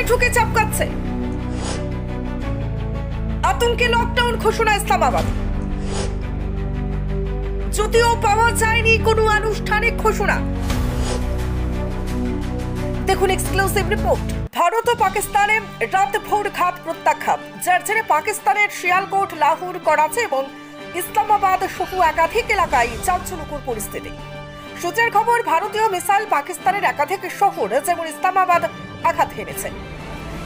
থানায় ঢুকে চাপকাচ্ছে। আতঙ্কে লকডাউন ঘোষণা ইসলামাবাদ। যদিও পাওয়া যায়নি কোনো আনুষ্ঠানিক ঘোষণা। দেখুন এক্সক্লুসিভ রিপোর্ট। ভারত ও পাকিস্তানে রাতভর ঘাত প্রত্যাঘাত, যার জেরে পাকিস্তানের শিয়ালকোট, লাহোর, করাচি এবং ইসলামাবাদ সহ একাধিক এলাকায় চাঞ্চল্যকর পরিস্থিতি। সূত্রের খবর, ভারতীয় মিসাইল পাকিস্তানের একাধিক শহর যেমন ইসলামাবাদ আঘাত হেনেছে,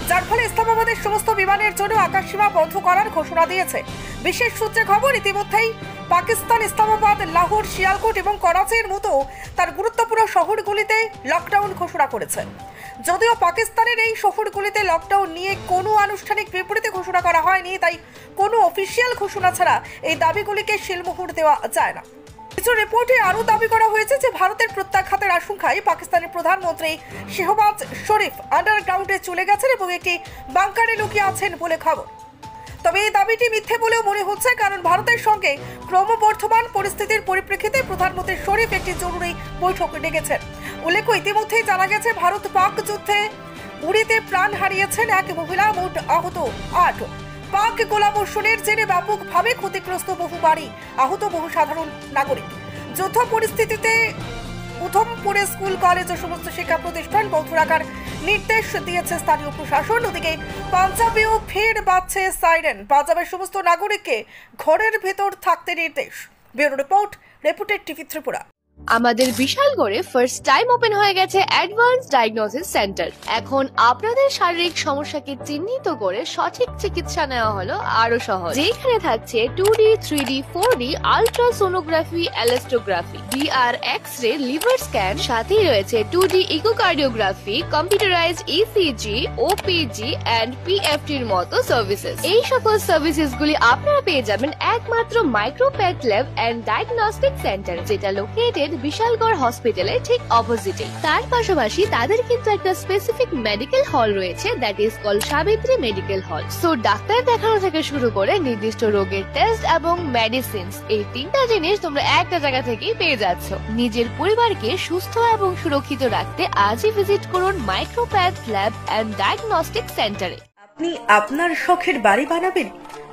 যার ফলে ইসলামাবাদের সমস্ত বিমানের জন্য আকাশসীমা বন্ধ করার ঘোষণা দিয়েছে। বিশেষ সূত্রে খবর, ইতিমধ্যেই পাকিস্তান ইসলামাবাদ, লাহোর, শিয়ালকোট এবং করাচির মতো তার গুরুত্বপূর্ণ শহরগুলিতে লকডাউন ঘোষণা করেছে। যদিও পাকিস্তানের এই শহরগুলিতে লকডাউন নিয়ে কোনো আনুষ্ঠানিক বিবৃতি ঘোষণা করা হয়নি, তাই কোনো অফিসিয়াল ঘোষণা ছাড়া এই দাবিগুলিকে শিলমোহর দেওয়া যায় না। কিছু রিপোর্টে আরও দাবি করা হয়েছে যে ভারতের প্রত্যাঘাতের আশঙ্কায় পাকিস্তানের প্রধানমন্ত্রী শেহবাজ শরীফ আন্ডারগ্রাউন্ডে চলে গেছেন এবং একটি বাংকারে লুকিয়ে আছেন বলে খবর। তবে এই দাবিটি মিথ্যে বলেও মনে হচ্ছে, কারণ ভারতের সঙ্গে ক্রমবর্ধমান পরিস্থিতির পরিপ্রেক্ষিতে প্রধানমন্ত্রী শরীফ একটি জরুরি বৈঠক ডেকেছেন। উল্লেখ্য, ইতিমধ্যেই জানা গেছে ভারত পাক যুদ্ধে উড়িতে প্রাণ হারিয়েছেন এক মহিলা, মোট আহত 8। পাক গোলাবর্ষণের জেরে ব্যাপকভাবে ক্ষতিগ্রস্ত বহু বাড়ি, আহত বহু সাধারণ নাগরিক। যুদ্ধ পরিস্থিতিতে উধমপুরে স্কুল, কলেজ ও সমস্ত শিক্ষা প্রতিষ্ঠান বন্ধ রাখার নির্দেশ দিয়েছে স্থানীয় প্রশাসন। ওদিকে পাঞ্জাবেও ফের বাজছে সাইরেন, পাঞ্জাবের সমস্ত নাগরিককে ঘরের ভেতর থাকতে নির্দেশ। Bureau report, reported TV Tripura. আমাদের বিশালগড়ে ফার্স্ট টাইম ওপেন হয়ে গেছে অ্যাডভান্স ডায়াগনোসিস সেন্টার। এখন আপনাদের শারীরিক সমস্যাকে চিহ্নিত করে সঠিক চিকিৎসা নেওয়া হলো আরো সহজ, যেখানে থাকছে 2D, 3D, 4D ultrasonography, elastography, DR X-ray, liver scan, সাথেই রয়েছে 2D echocardiography, computerised ECG, OPG and PFT এর মতো সার্ভিসেস। এই সকল সার্ভিসেস গুলি আপনারা পেয়ে যাবেন একমাত্র micropath lab and diagnostic centre, যেটা লোকেটেড বিশালগড় হসপিটালের ঠিক অপোজিটে। তার পাশাপাশি তাদের কিন্তু একটা স্পেসিফিক মেডিকেল হল রয়েছে, that is called Savitri medical hall. So doctor দেখানো থেকে শুরু করে নির্দিষ্ট রোগের টেস্ট এবং মেডিসিনস, এই তিনটা জিনিস তোমরা একটা জায়গা থেকেই পেয়ে যাচ্ছ। নিজের পরিবারকে সুস্থ এবং সুরক্ষিত রাখতে আজই ভিজিট করুন মাইক্রোপ্যাথ ল্যাব এন্ড ডায়াগনস্টিক সেন্টারে। আপনি আপনার শখের বাড়ি বানাবেন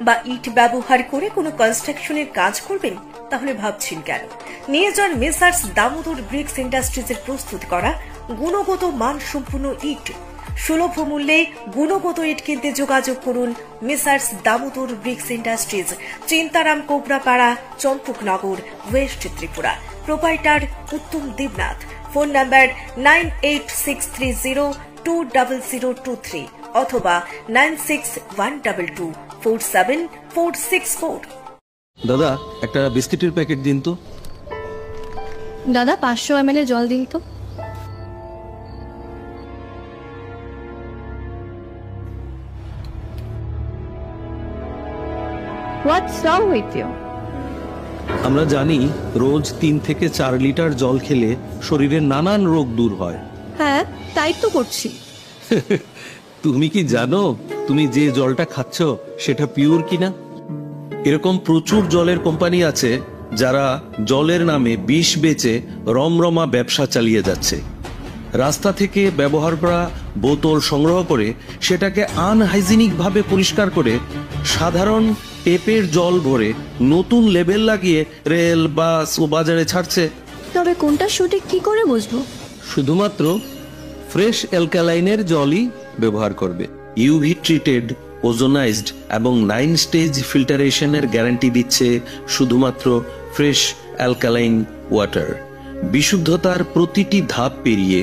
বা ইট ব্যবহার করে কোনো কনস্ট্রাকশনের কাজ করবেন, তাহলে ভাবছেন কেন? নিয়ে যান মেসার্স দামোদর ব্রিক্স ইন্ডাস্ট্রিজের প্রস্তুত করা গুণগত মানসম্পন্ন ইট। সুলভ মূল্যে গুণগত ইট কিনতে যোগাযোগ করুন messrs Damodar bricks industries, Chintaram, Kobrapara, Champaknagar, west Tripura. Proprietor Uttam Debnath. Phone number 9863020023 অথবা 9612247464। দাদা, একটা বিস্কিটের প্যাকেট দিন তো। দাদা 500 ml জল দিন তো। What's wrong with you? আমরা জানি রোজ 3 থেকে 4 লিটার জল খেলে শরীরের নানান রোগ দূর হয়। হ্যাঁ, তাই তো করছি। তুমি কি জানো তুমি যে জলটা খাচ্ছ সেটা পিওর কিনা? এরকম প্রচুর জলের কোম্পানি আছে যারা জলের নামে বিষ বেচে রমরমা ব্যবসা চালিয়ে যাচ্ছে। রাস্তা থেকে ব্যবহার করা বোতল সংগ্রহ করে সেটাকে আনহাইজিনিক ভাবে পরিষ্কার করে সাধারণ টেপের জল ভরে নতুন লেবেল লাগিয়ে রেল, বাস ও বাজারে ছাড়ছে। তবে কোনটা সঠিক কি করে বুঝবো? শুধুমাত্র ফ্রেশ অ্যালকালাইনের জলই ব্যবহার করবে। ইউভি ট্রিটেড, ওজোনাইজড এবং 9 স্টেজ ফিল্টারেশনের গ্যারান্টি দিচ্ছে শুধুমাত্র ফ্রেশ অ্যালকালাইন ওয়াটার। বিশুদ্ধতার প্রতিটি ধাপ পেরিয়ে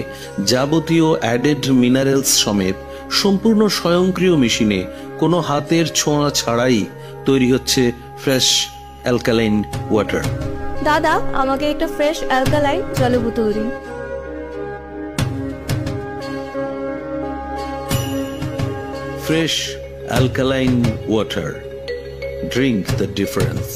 যাবতীয় অ্যাডেড মিনারেলস সমেত সম্পূর্ণ স্বয়ংক্রিয় মেশিনে কোনো হাতের ছোঁয়া ছাড়াই তৈরি হচ্ছে ফ্রেশ অ্যালকালাইন ওয়াটার। দাদা, আমাকে একটা ফ্রেশ অ্যালকালাইন জলের বোতল দিন। Fresh alkaline water. Drink the difference.